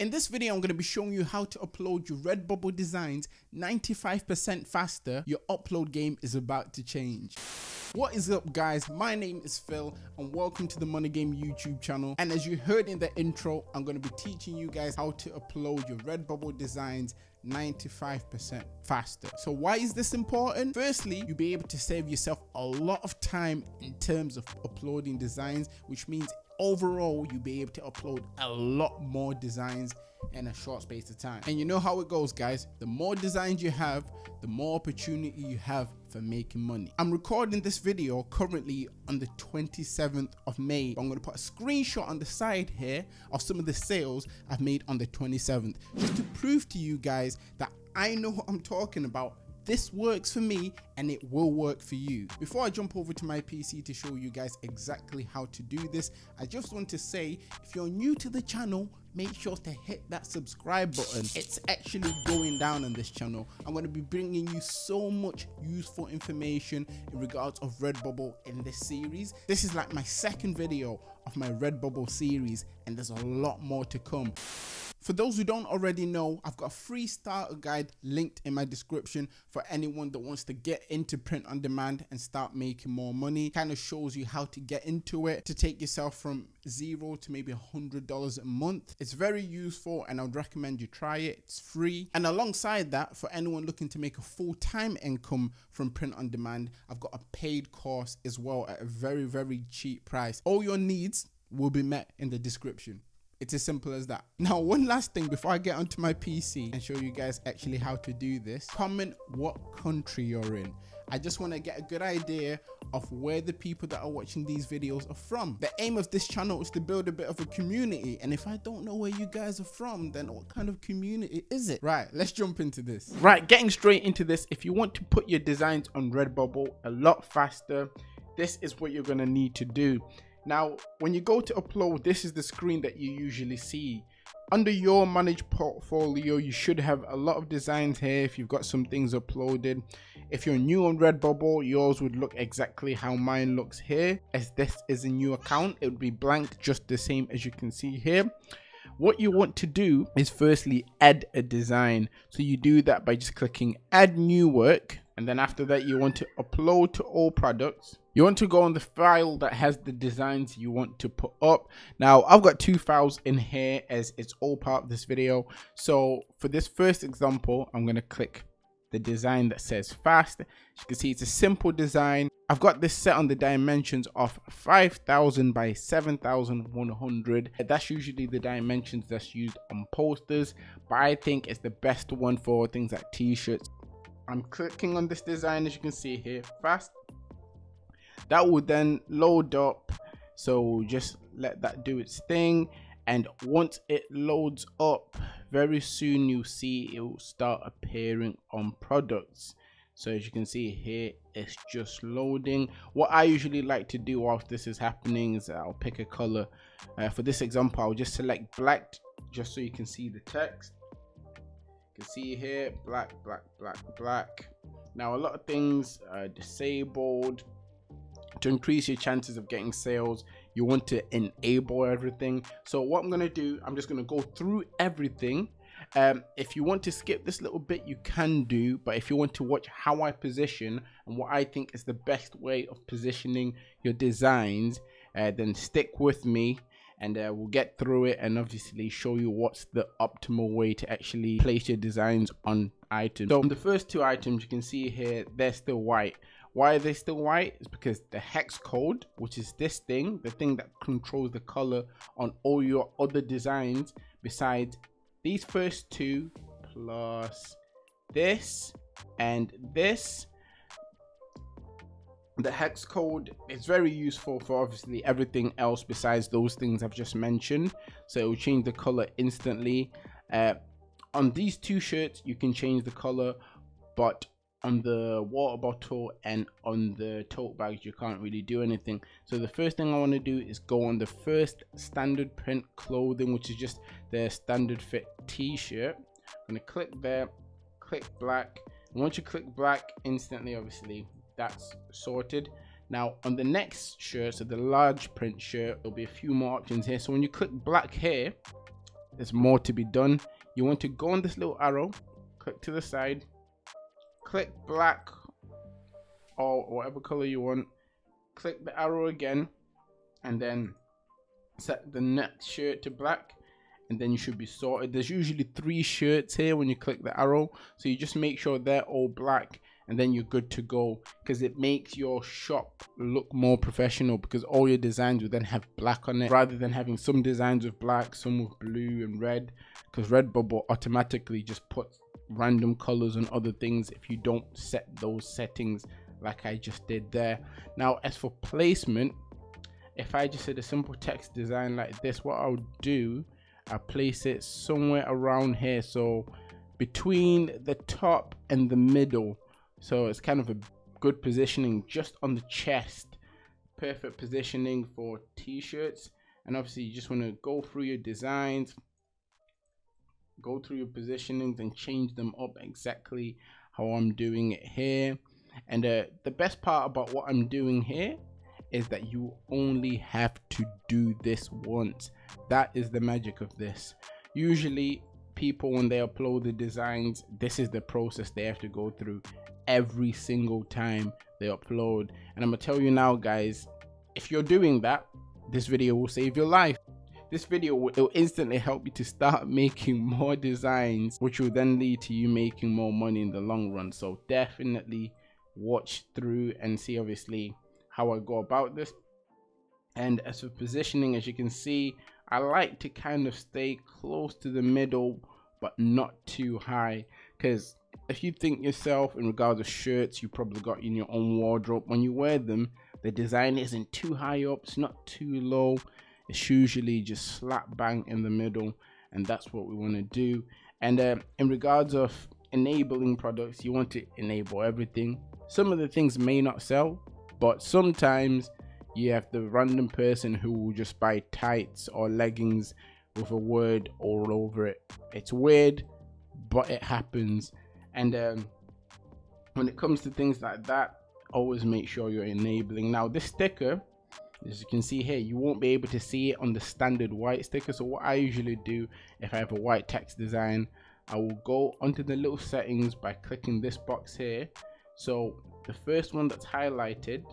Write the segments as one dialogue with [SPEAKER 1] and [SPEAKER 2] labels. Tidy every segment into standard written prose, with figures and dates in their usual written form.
[SPEAKER 1] In this video, I'm going to be showing you how to upload your Redbubble designs 95% faster. Your upload game is about to change. What is up, guys? My name is Phil and welcome to the Money Game YouTube channel. And as you heard in the intro, I'm going to be teaching you guys how to upload your Redbubble designs 95% faster. So why is this important? Firstly, you'll be able to save yourself a lot of time in terms of uploading designs, which means overall you'll be able to upload a lot more designs in a short space of time. And you know how it goes, guys. The more designs you have, the more opportunity you have for making money. I'm recording this video currently on the 27th of May. I'm going to put a screenshot on the side here of some of the sales I've made on the 27th, just to prove to you guys that I know what I'm talking about. This works for me and it will work for you. Before I jump over to my PC to show you guys exactly how to do this, I just want to say, if you're new to the channel, make sure to hit that subscribe button. It's actually going down on this channel. I'm going to be bringing you so much useful information in regards of Redbubble in this series. This is like my second video of my Redbubble series and there's a lot more to come. For those who don't already know, I've got a free starter guide linked in my description for anyone that wants to get into print on demand and start making more money. Kind of shows you how to get into it, to take yourself from $0 to maybe $100 a month. It's very useful and I would recommend you try it. It's free. And alongside that, for anyone looking to make a full-time income from print on demand, I've got a paid course as well at a very, very cheap price. All your needs will be met in the description. It's as simple as that. Now, one last thing before I get onto my PC and show you guys actually how to do this. Comment what country you're in. I just want to get a good idea of where the people that are watching these videos are from. The aim of this channel is to build a bit of a community. And if I don't know where you guys are from, then what kind of community is it? Right, let's jump into this. Right, getting straight into this. If you want to put your designs on Redbubble a lot faster, this is what you're going to need to do. Now, when you go to upload, this is the screen that you usually see. Under your managed portfolio, you should have a lot of designs here if you've got some things uploaded. If you're new on Redbubble, yours would look exactly how mine looks here. As this is a new account, it would be blank, just the same as you can see here. What you want to do is firstly add a design. So you do that by just clicking add new work. And then after that, you want to upload to all products. You want to go on the file that has the designs you want to put up. Now, I've got two files in here as it's all part of this video. So for this first example, I'm going to click the design that says fast. As you can see, it's a simple design. I've got this set on the dimensions of 5,000 by 7,100. That's usually the dimensions that's used on posters, but I think it's the best one for things like t-shirts. I'm clicking on this design, as you can see here, fast. That will then load up. So just let that do its thing. And once it loads up, very soon you'll see it will start appearing on products. So as you can see here, it's just loading. What I usually like to do whilst this is happening is I'll pick a color. For this example, I'll just select black just so you can see the text. You can see here, black, black, black, black. Now, a lot of things are disabled. To increase your chances of getting sales, you want to enable everything. So what I'm going to do, I'm just going to go through everything. If you want to skip this little bit, you can do, but if you want to watch how I position and what I think is the best way of positioning your designs, then stick with me and we'll get through it and obviously show you what's the optimal way to actually place your designs on items. So on the first two items, you can see here, they're still white. Why are they still white? It's because the hex code, which is this thing, the thing that controls the color on all your other designs besides these first two plus this and this, the hex code is very useful for obviously everything else besides those things I've just mentioned. So it will change the color instantly. On these two shirts, you can change the color, but on the water bottle and on the tote bags, you can't really do anything. So the first thing I want to do is go on the first standard print clothing, which is just the standard fit t-shirt. I'm going to click there, click black. And once you click black, instantly, obviously, that's sorted. Now on the next shirt, so the large print shirt, there'll be a few more options here. So when you click black here, there's more to be done. You want to go on this little arrow, click to the side, click black or whatever color you want, click the arrow again, and then set the next shirt to black, and then you should be sorted. There's usually 3 shirts here when you click the arrow, so you just make sure they're all black, and then you're good to go, because it makes your shop look more professional, because all your designs will then have black on it rather than having some designs with black, some with blue and red, because Redbubble automatically just puts random colors on other things if you don't set those settings like I just did there. Now, as for placement, if I just did a simple text design like this, what I'll do, I'll place it somewhere around here, so between the top and the middle, so it's kind of a good positioning just on the chest. Perfect positioning for t-shirts. And obviously you just want to go through your designs, go through your positionings and change them up exactly how I'm doing it here. And the best part about what I'm doing here is that you only have to do this once. That is the magic of this. Usually people, when they upload the designs, this is the process they have to go through every single time they upload. And I'm gonna tell you now, guys, if you're doing that, this video will save your life. This video will instantly help you to start making more designs, which will then lead to you making more money in the long run. So definitely watch through and see obviously how I go about this. And as for positioning, as you can see, I like to kind of stay close to the middle but not too high, because if you think yourself in regards to shirts you probably got in your own wardrobe, when you wear them, the design isn't too high up, it's not too low, it's usually just slap bang in the middle, and that's what we want to do. And in regards of enabling products, you want to enable everything. Some of the things may not sell, but sometimes you have the random person who will just buy tights or leggings with a word all over it. It's weird, but it happens. And when it comes to things like that, always make sure you're enabling. Now this sticker, as you can see here, you won't be able to see it on the standard white sticker. So what I usually do, if I have a white text design, I will go onto the little settings by clicking this box here. So the first one that's highlighted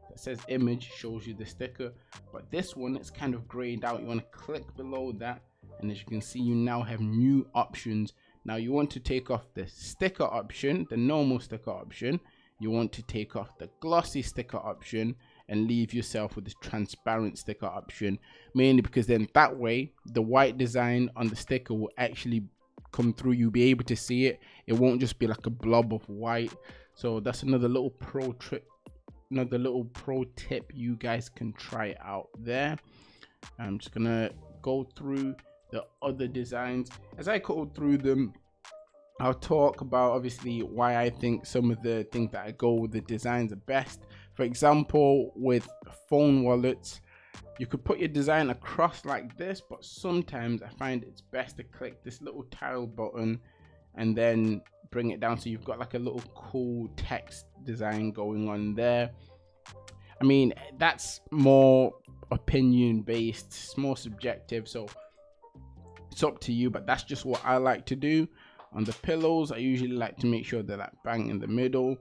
[SPEAKER 1] that says image shows you the sticker, but this one it's kind of grayed out. You want to click below that, and as you can see, you now have new options. Now you want to take off the sticker option, the normal sticker option. You want to take off the glossy sticker option and leave yourself with this transparent sticker option, mainly because then that way the white design on the sticker will actually come through. You'll be able to see it. It won't just be like a blob of white. So that's another little pro tip you guys can try out there. I'm just gonna go through the other designs. As I go through them, I'll talk about obviously why I think some of the things that I go with the designs are best. For example, with phone wallets, you could put your design across like this, but sometimes I find it's best to click this little tile button and then bring it down, so you've got like a little cool text design going on there. I mean, that's more opinion based, it's more subjective, so it's up to you, but that's just what I like to do. On the pillows, I usually like to make sure they're like bang in the middle.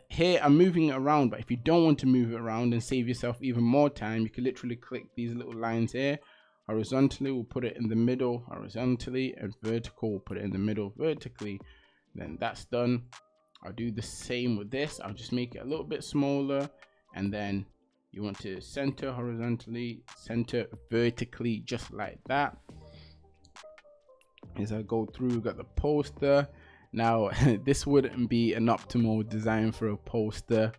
[SPEAKER 1] Here I'm moving it around, but if you don't want to move it around and save yourself even more time, you can literally click these little lines here. Horizontally, we'll put it in the middle horizontally, and vertical, we'll put it in the middle vertically. Then that's done. I'll do the same with this. I'll just make it a little bit smaller, and then you want to center horizontally, center vertically, just like that. As I go through, we've got the poster. Now this wouldn't be an optimal design for a poster.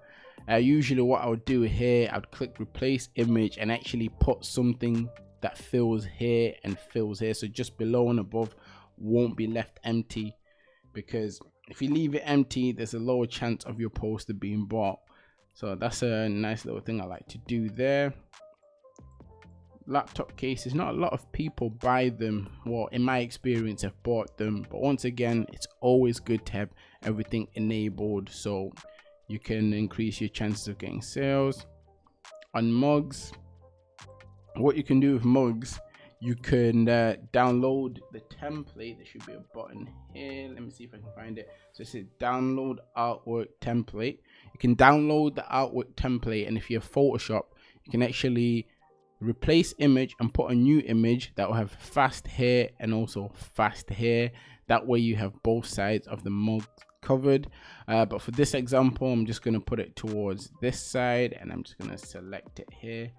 [SPEAKER 1] Usually what I would do here, I'd click replace image and actually put something that fills here and fills here, so just below and above won't be left empty, because if you leave it empty, there's a lower chance of your poster being bought. So that's a nice little thing I like to do there. Laptop cases, not a lot of people buy them, well in my experience have bought them, but once again it's always good to have everything enabled so you can increase your chances of getting sales. On mugs, what you can do with mugs, you can download the template. There should be a button here. Let me see if I can find it. So it says download artwork template. You can download the artwork template, and if you have Photoshop, you can actually replace image and put a new image that will have fast here and also fast here. That way you have both sides of the mug covered. But for this example, I'm just going to put it towards this side, and I'm just going to select it here,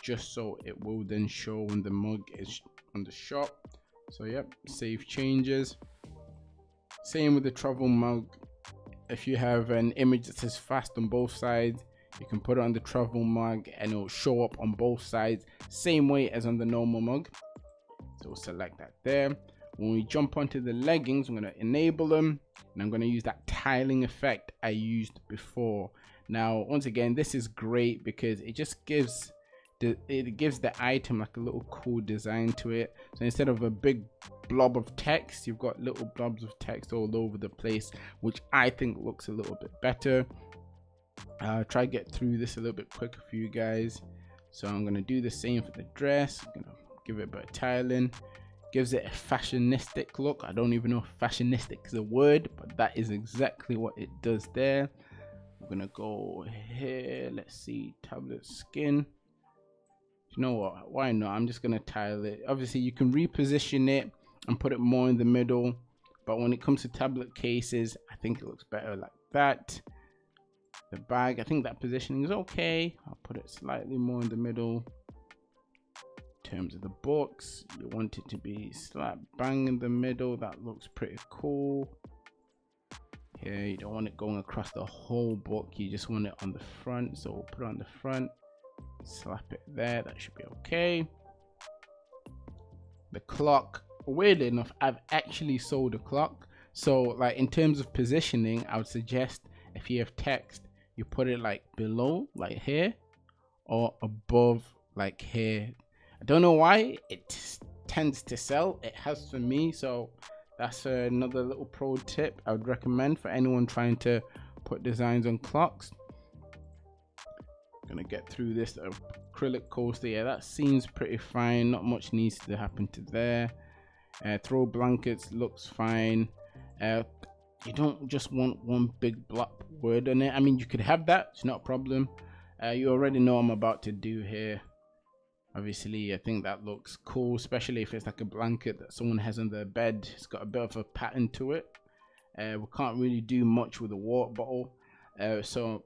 [SPEAKER 1] just so it will then show when the mug is on the shop. So yep, save changes. Same with the travel mug. If you have an image that says fast on both sides, you can put it on the travel mug and it will show up on both sides, same way as on the normal mug. So we'll select that there. When we jump onto the leggings, I'm going to enable them, and I'm going to use that tiling effect I used before. Now once again, this is great because it just gives the item like a little cool design to it. So instead of a big blob of text, you've got little blobs of text all over the place, which I think looks a little bit better. Try to get through this a little bit quicker for you guys. So I'm going to do the same for the dress. I'm going to give it a bit of tiling. Gives it a fashionistic look. I don't even know if fashionistic is a word, but that is exactly what it does there. I'm going to go here. Let's see, tablet skin. You know what, why not? I'm just going to tile it. Obviously you can reposition it and put it more in the middle, but when it comes to tablet cases, I think it looks better like that. The bag, I think that positioning is okay. I'll put it slightly more in the middle. In terms of the books, you want it to be slap bang in the middle. That looks pretty cool. Here, you don't want it going across the whole book, you just want it on the front, so we'll put it on the front. Slap it there, that should be okay. The clock, weirdly enough, I've actually sold a clock. So like in terms of positioning, I would suggest if you have text, you put it like below, like here, or above, like here. I don't know why it tends to sell. It has for me, so that's another little pro tip I would recommend for anyone trying to put designs on clocks. Gonna get through this acrylic coaster. Yeah, that seems pretty fine. Not much needs to happen to there. Throw blankets looks fine. You don't just want one big black word on it. I mean, you could have that, it's not a problem. You already know what I'm about to do here. Obviously I think that looks cool, especially if it's like a blanket that someone has on their bed. It's got a bit of a pattern to it. We can't really do much with a water bottle, so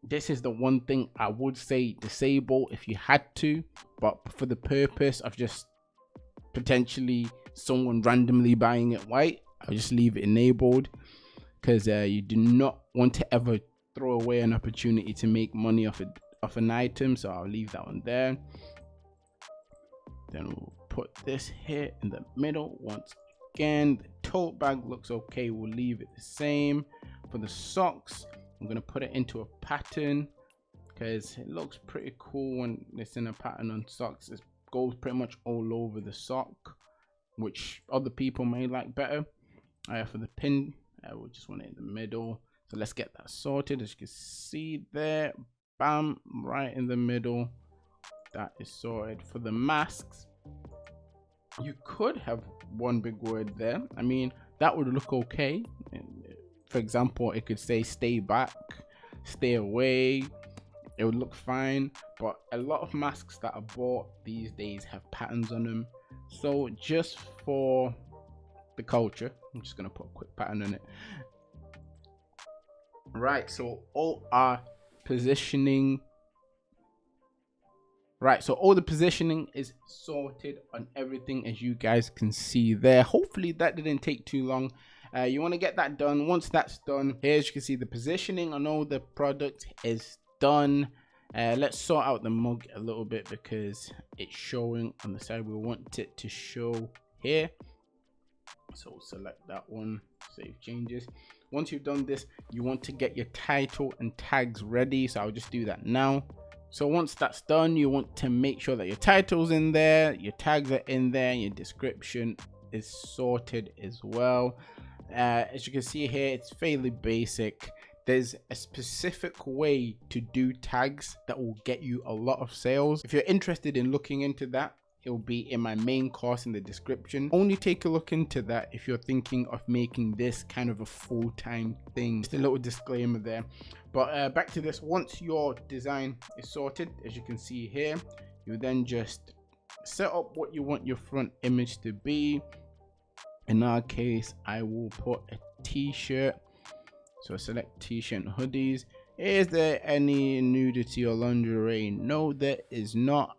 [SPEAKER 1] this is the one thing I would say disable if you had to, but for the purpose of just potentially someone randomly buying it white, I'll just leave it enabled, because you do not want to ever throw away an opportunity to make money off an item. So I'll leave that one there. Then we'll put this here in the middle. Once again, the tote bag looks okay, we'll leave it the same. For the socks, I'm gonna put it into a pattern because it looks pretty cool when it's in a pattern on socks. It goes pretty much all over the sock, which other people may like better. For the pin, we'll just want it in the middle. So let's get that sorted. As you can see there, bam, right in the middle. That is sorted. For the masks, you could have one big word there. I mean, that would look okay. For example, it could say stay back, stay away. It would look fine, but a lot of masks that are bought these days have patterns on them. So just for the culture, I'm just gonna put a quick pattern on it. Right, so all our positioning, so all the positioning is sorted on everything, as you guys can see there. Hopefully that didn't take too long. You want to get that done. Once that's done, here as you can see, the positioning on all the product is done. Let's sort out the mug a little bit because it's showing on the side. We want it to show here, so we'll select that one, save changes. Once you've done this, you want to get your title and tags ready, so I'll just do that now. So once that's done, you want to make sure that your title's in there, your tags are in there, and your description is sorted as well. As you can see here, it's fairly basic. There's a specific way to do tags that will get you a lot of sales. If you're interested in looking into that, it will be in my main course in the description. Only take a look into that if you're thinking of making this kind of a full-time thing. Just a little disclaimer there. But back to this, once your design is sorted, as you can see here, you then just set up what you want your front image to be. In our case, I will put a t-shirt. So select t-shirt and hoodies. Is there any nudity or lingerie? No, there is not.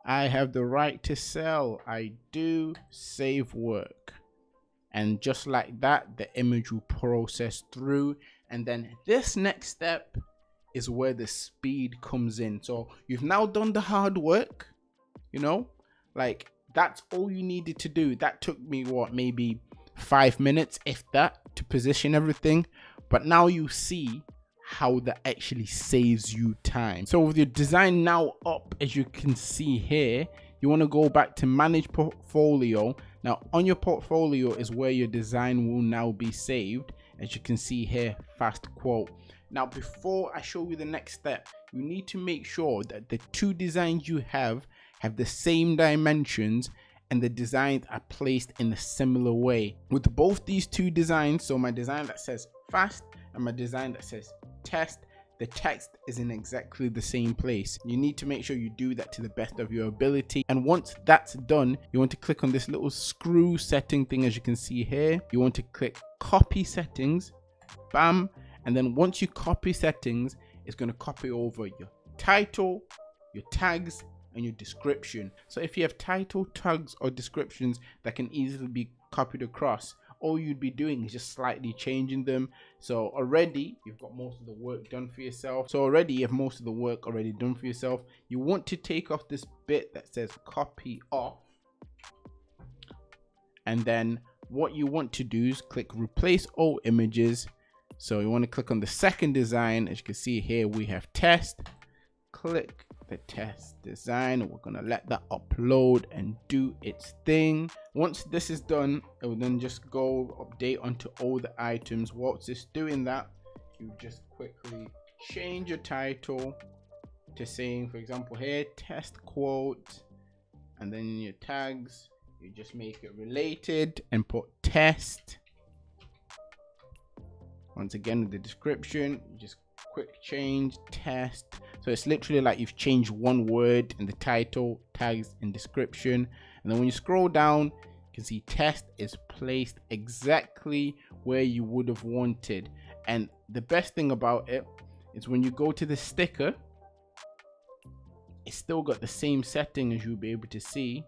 [SPEAKER 1] I have the right to sell. I do. Save work. And just like that, the image will process through. And then this next step is where the speed comes in. So you've now done the hard work, you know, like that's all you needed to do. That took me what, maybe 5 minutes, if that, to position everything. But now you see how that actually saves you time. So with your design now up, as you can see here, you want to go back to manage portfolio. Now on your portfolio is where your design will now be saved. As you can see here, fast quote. Now before I show you the next step, you need to make sure that the two designs you have the same dimensions and the designs are placed in a similar way. With both these two designs, so my design that says fast and my design that says test, the text is in exactly the same place. You need to make sure you do that to the best of your ability. And once that's done, you want to click on this little screw setting thing, as you can see here. You want to click copy settings, bam. And then once you copy settings, it's going to copy over your title, your tags, and your description. So if you have title, tags, or descriptions that can easily be copied across, all you'd be doing is just slightly changing them. So already you've got most of the work done for yourself. So already you have most of the work already done for yourself. You want to take off this bit that says copy off. And then what you want to do is click replace all images. So you want to click on the second design. As you can see here, we have test. Click the test design. We're gonna let that upload and do its thing. Once this is done, it will then just go update onto all the items. Whilst it's doing that, you just quickly change your title to saying, for example here, test quote, and then in your tags you just make it related and put test. Once again with the description, you just quick change test. So it's literally like you've changed one word in the title, tags, and description. And then when you scroll down, you can see test is placed exactly where you would have wanted. And the best thing about it is when you go to the sticker, it's still got the same setting as you'll be able to see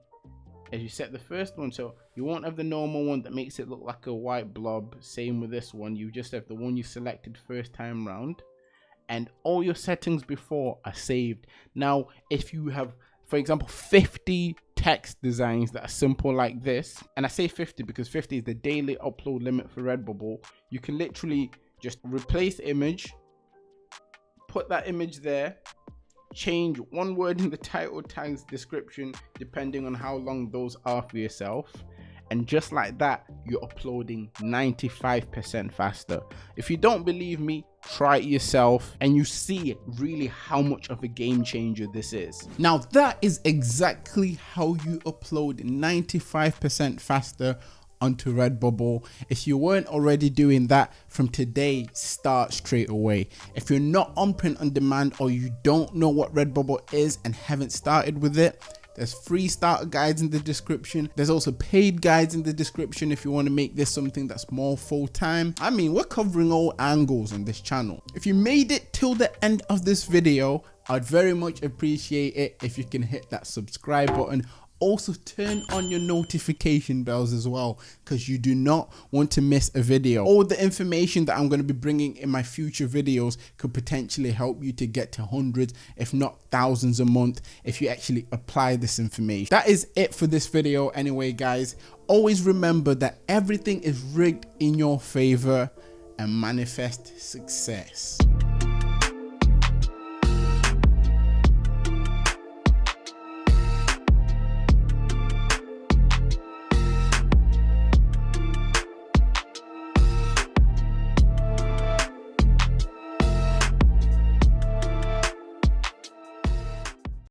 [SPEAKER 1] as you set the first one. So you won't have the normal one that makes it look like a white blob. Same with this one. You just have the one you selected first time round. And all your settings before are saved. Now, if you have, for example, 50 text designs that are simple like this, and I say 50 because 50 is the daily upload limit for Redbubble, you can literally just replace image, put that image there, change one word in the title, tags, description, depending on how long those are for yourself. And just like that, you're uploading 95% faster. If you don't believe me, try it yourself and you see really how much of a game changer this is. Now that is exactly how you upload 95% faster onto Redbubble. If you weren't already doing that, from today, start straight away. If you're not on print on demand or you don't know what Redbubble is and haven't started with it, there's free starter guides in the description. There's also paid guides in the description if you want to make this something that's more full-time. I mean, we're covering all angles on this channel. If you made it till the end of this video, I'd very much appreciate it if you can hit that subscribe button. Also turn on your notification bells as well, because you do not want to miss a video. All the information that I'm going to be bringing in my future videos could potentially help you to get to hundreds, if not thousands a month, if you actually apply this information. That is it for this video anyway, guys. Always remember that everything is rigged in your favor and manifest success.